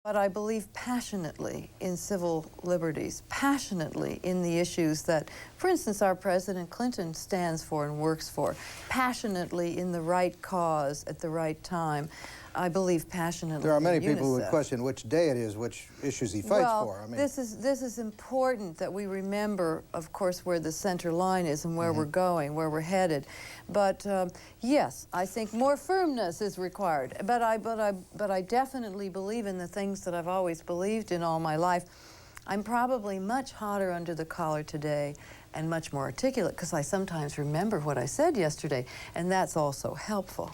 But I believe passionately in civil liberties, passionately in the issues that, for instance, our President Clinton stands for and works for, passionately in the right cause at the right time. I believe passionately. There are many in people who would UNICEF. question which day it is, which issues he fights for. I mean, this is important that we remember, of course, where the center line is and where we're going, where we're headed. But yes, I think more firmness is required. But I definitely believe in the things that I've always believed in all my life. I'm probably much hotter under the collar today and much more articulate because I sometimes remember what I said yesterday, and that's also helpful.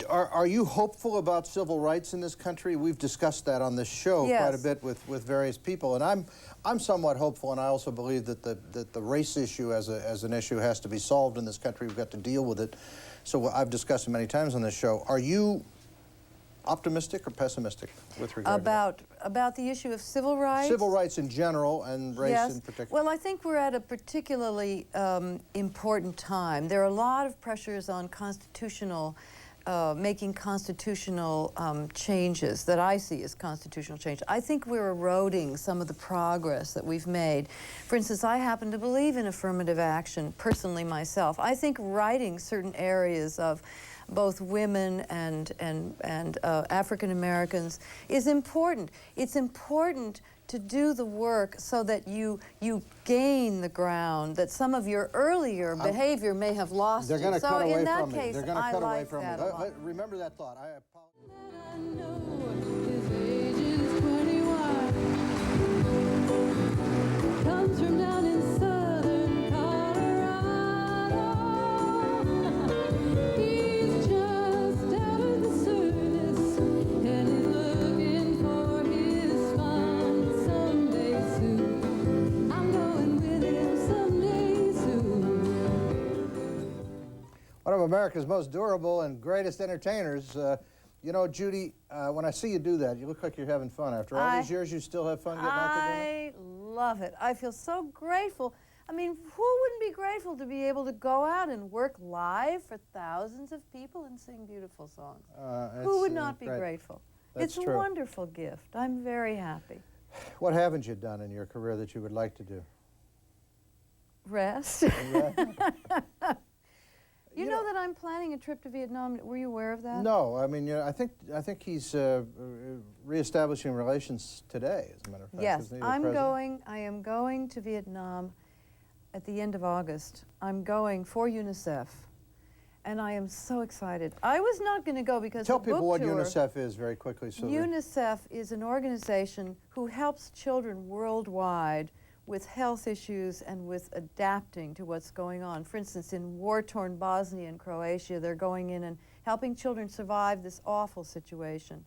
Are you hopeful about civil rights in this country? We've discussed that on this show quite a bit with various people, and I'm somewhat hopeful, and I also believe that the race issue as an issue has to be solved in this country. We've got to deal with it. So I've discussed it many times on this show. Are you optimistic or pessimistic with regard to about the issue of civil rights? Civil rights in general and race in particular. Well, I think we're at a particularly important time. There are a lot of pressures on making constitutional changes that I see as constitutional change. I think we're eroding some of the progress that we've made. For instance, I happen to believe in affirmative action, personally myself. I think writing certain areas of both women and African Americans is important. It's important to do the work so that you gain the ground that some of your earlier behavior may have lost. They're going to cut away from me. They're going to cut away from me. Remember that thought. I apologize. Comes from down in southern Colorado. He's just out of the service and is looking for his fun someday soon. I'm going with him someday soon. One of America's most durable and greatest entertainers. You know, Judy, when I see you do that, you look like you're having fun. After all these years, you still have fun getting out there doing it? I love it. I feel so grateful. I mean, who wouldn't be grateful to be able to go out and work live for thousands of people and sing beautiful songs? Who would not be grateful? That's it's a wonderful gift. I'm very happy. What haven't you done in your career that you would like to do? Rest. You know that I'm planning a trip to Vietnam. Were you aware of that? No, I mean, I think he's reestablishing relations today, as a matter of fact. Yes, I am going to Vietnam at the end of August. I'm going for UNICEF, and I am so excited. I was not going to go because Tell people what UNICEF is very quickly. So UNICEF is an organization who helps children worldwide with health issues and with adapting to what's going on. For instance, in war-torn Bosnia and Croatia, they're going in and helping children survive this awful situation.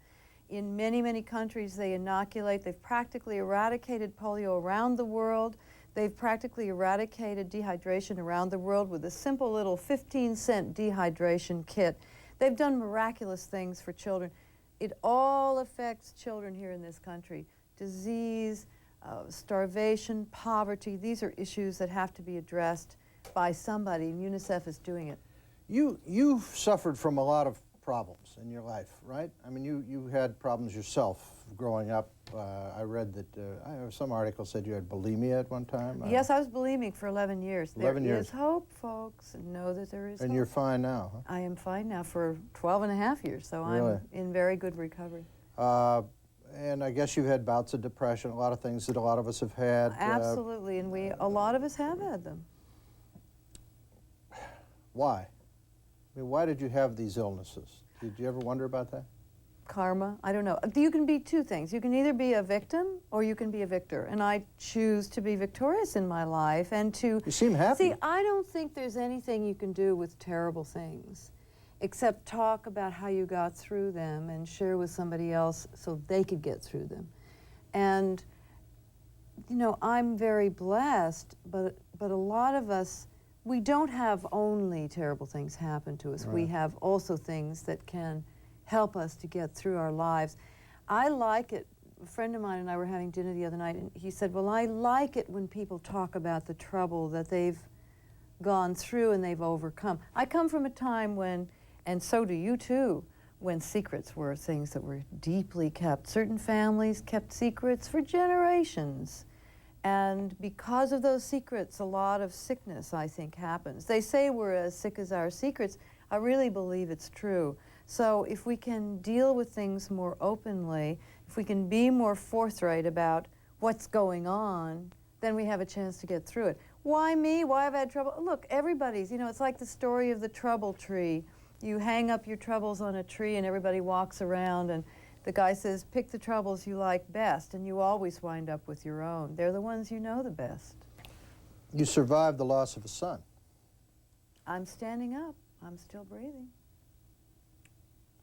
In many, many countries, they inoculate. They've practically eradicated polio around the world. They've practically eradicated dehydration around the world with a simple little 15-cent dehydration kit. They've done miraculous things for children. It all affects children here in this country. Disease, starvation, poverty, these are issues that have to be addressed by somebody, and UNICEF is doing it. You've suffered from a lot of problems in your life, right? I mean, you had problems yourself growing up. I read that some article said you had bulimia at one time. Yes, I was bulimic for 11 years. 11 years. There is hope, folks, and know that there is And hope. you're fine now, huh? I am fine now for 12 and a half years, so Really? I'm in very good recovery. And I guess you've had bouts of depression, a lot of things that a lot of us have had. Absolutely, and a lot of us have had them. Why? I mean, why did you have these illnesses? Did you ever wonder about that? Karma, I don't know. You can be two things. You can either be a victim or you can be a victor, and I choose to be victorious in my life and to... You seem happy. See, I don't think there's anything you can do with terrible things except talk about how you got through them and share with somebody else so they could get through them. And, you know, I'm very blessed, but a lot of us, we don't have only terrible things happen to us. Right. We have also things that can help us to get through our lives. I like it. A friend of mine and I were having dinner the other night, and he said, well, I like it when people talk about the trouble that they've gone through and they've overcome. I come from a time when, and so do you too, when secrets were things that were deeply kept. Certain families kept secrets for generations. And because of those secrets, a lot of sickness, I think, happens. They say we're as sick as our secrets. I really believe it's true. So if we can deal with things more openly, if we can be more forthright about what's going on, then we have a chance to get through it. Why me? Why have I had trouble? Look, everybody's, you know, it's like the story of the trouble tree. You hang up your troubles on a tree and everybody walks around and the guy says, pick the troubles you like best, and you always wind up with your own. They're the ones you know the best. You survived the loss of a son. I'm standing up. I'm still breathing.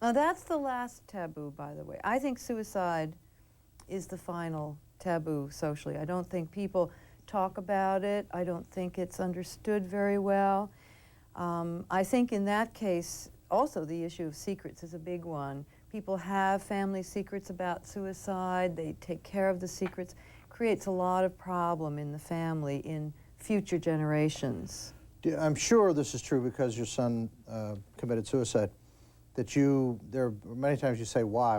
Now that's the last taboo, by the way. I think suicide is the final taboo socially. I don't think people talk about it. I don't think it's understood very well. I think in that case, also the issue of secrets is a big one. People have family secrets about suicide. They take care of the secrets. Creates a lot of problem in the family in future generations. I'm sure this is true because your son committed suicide. There are many times you say, why?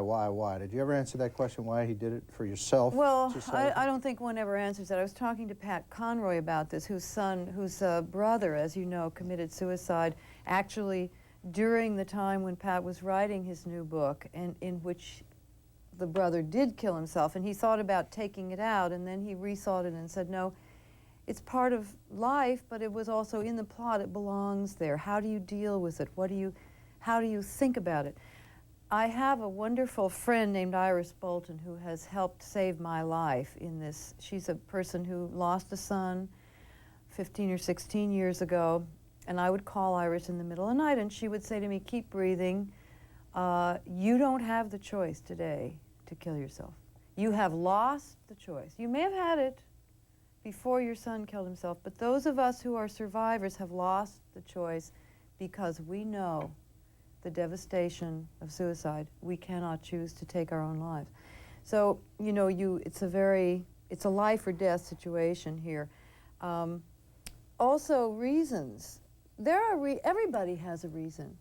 Did you ever answer that question, why he did it for yourself? Well, I don't think one ever answers that. I was talking to Pat Conroy about this, whose brother, as you know, committed suicide actually during the time when Pat was writing his new book, and in which the brother did kill himself, and he thought about taking it out, and then he rethought it and said, no, it's part of life, but it was also in the plot, it belongs there. How do you deal with it? How do you think about it? I have a wonderful friend named Iris Bolton who has helped save my life in this. She's a person who lost a son 15 or 16 years ago, and I would call Iris in the middle of the night and she would say to me, keep breathing. You don't have the choice today to kill yourself. You have lost the choice. You may have had it before your son killed himself, but those of us who are survivors have lost the choice because we know the devastation of suicide. We cannot choose to take our own lives. So, you know, it's a life or death situation here. Also, reasons. Everybody has a reason.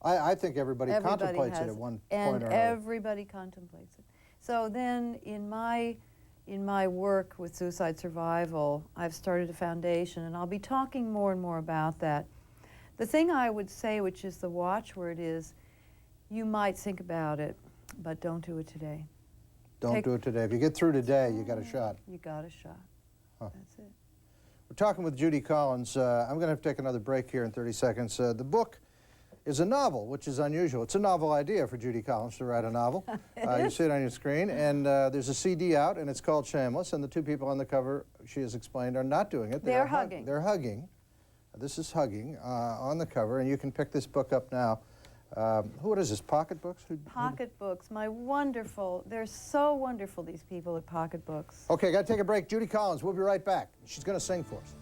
I think everybody contemplates it at one point or another. And everybody contemplates it. So then in my work with suicide survival, I've started a foundation, and I'll be talking more and more about that. The thing I would say, which is the watchword, is you might think about it, but don't do it today. Don't do it today. If you get through today, you got a shot. You got a shot. Huh. That's it. We're talking with Judy Collins. I'm going to have to take another break here in 30 seconds. The book is a novel, which is unusual. It's a novel idea for Judy Collins to write a novel. You see it on your screen. And there's a CD out, and it's called Shameless. And the two people on the cover, she has explained, are not doing it. They're hugging. They're hugging. This is hugging on the cover, and you can pick this book up now. What is this, Pocket Books? Pocket Books, they're so wonderful, these people at Pocket Books. Okay, got to take a break. Judy Collins, we'll be right back. She's going to sing for us.